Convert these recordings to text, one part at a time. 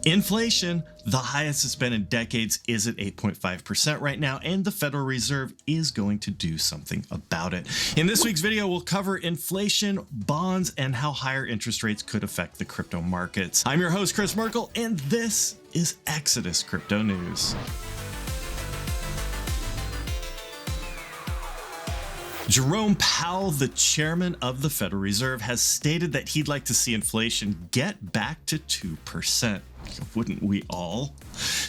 Inflation, the highest it's been in decades, is at 8.5% right now, and the Federal Reserve is going to do something about it. In this week's video, we'll cover inflation, bonds, and how higher interest rates could affect the crypto markets. I'm your host, Chris Merkel, and this is Exodus Crypto News. Jerome Powell, the chairman of the Federal Reserve, has stated that he'd like to see inflation get back to 2%. Wouldn't we all?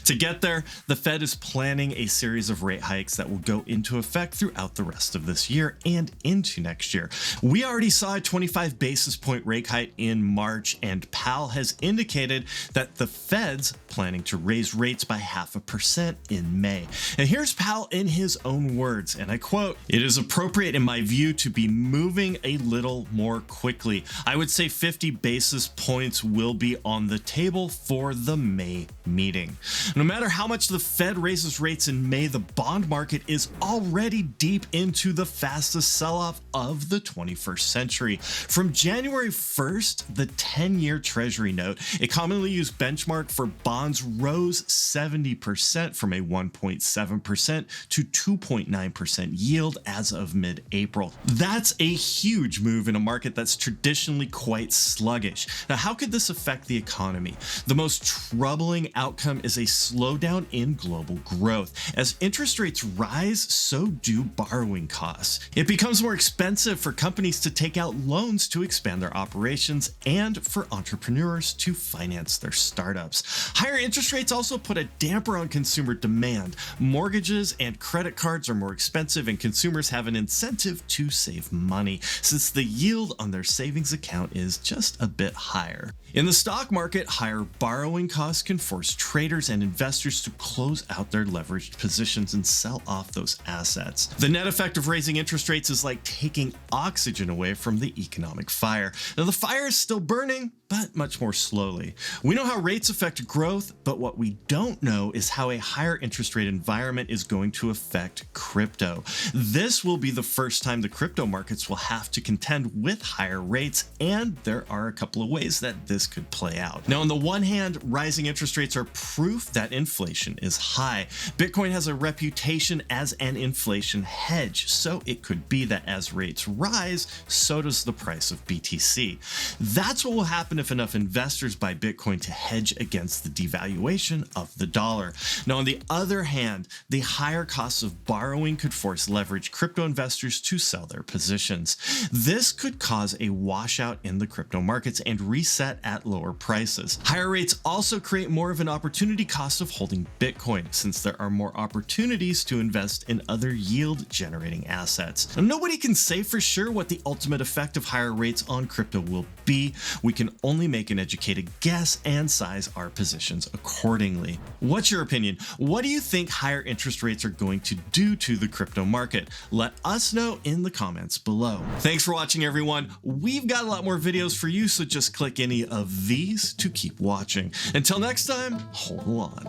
To get there, the Fed is planning a series of rate hikes that will go into effect throughout the rest of this year and into next year. We already saw a 25 basis point rate hike in March, and Powell has indicated that the Fed's planning to raise rates by 0.5% in May. And here's Powell in his own words, and I quote, "It is appropriate in my view to be moving a little more quickly. I would say 50 basis points will be on the table for the May meeting." No matter how much the Fed raises rates in May, the bond market is already deep into the fastest sell-off of the 21st century. From January 1st, the 10-year Treasury note, a commonly used benchmark for bonds, rose 70% from a 1.7% to 2.9% yield as of mid-April. That's a huge move in a market that's traditionally quite sluggish. Now, how could this affect the economy? The most troubling outcome is a slowdown in global growth. As interest rates rise, so do borrowing costs. It becomes more expensive for companies to take out loans to expand their operations and for entrepreneurs to finance their startups. Higher interest rates also put a damper on consumer demand. Mortgages and credit cards are more expensive, and consumers have an incentive to save money since the yield on their savings account is just a bit higher. In the stock market, higher borrowing costs can force traders and investors to close out their leveraged positions and sell off those assets. The net effect of raising interest rates is like taking oxygen away from the economic fire. Now, the fire is still burning, but much more slowly. We know how rates affect growth, but what we don't know is how a higher interest rate environment is going to affect crypto. This will be the first time the crypto markets will have to contend with higher rates, and there are a couple of ways that this could play out. Now, on the one hand, rising interest rates are proof that inflation is high. Bitcoin has a reputation as an inflation hedge, so it could be that as rates rise, so does the price of BTC. That's what will happen if enough investors buy Bitcoin to hedge against the devaluation of the dollar. Now, on the other hand, the higher costs of borrowing could force leveraged crypto investors to sell their positions. This could cause a washout in the crypto markets and reset at lower prices. Higher rates also create more of an opportunity cost of holding Bitcoin, since there are more opportunities to invest in other yield-generating assets. Now, nobody can say for sure what the ultimate effect of higher rates on crypto will be. We can only make an educated guess and size our positions accordingly. What's your opinion? What do you think higher interest rates are going to do to the crypto market? Let us know in the comments below. Thanks for watching, everyone. We've got a lot more videos for you, so just click any of these to keep watching. Until next time, hold on.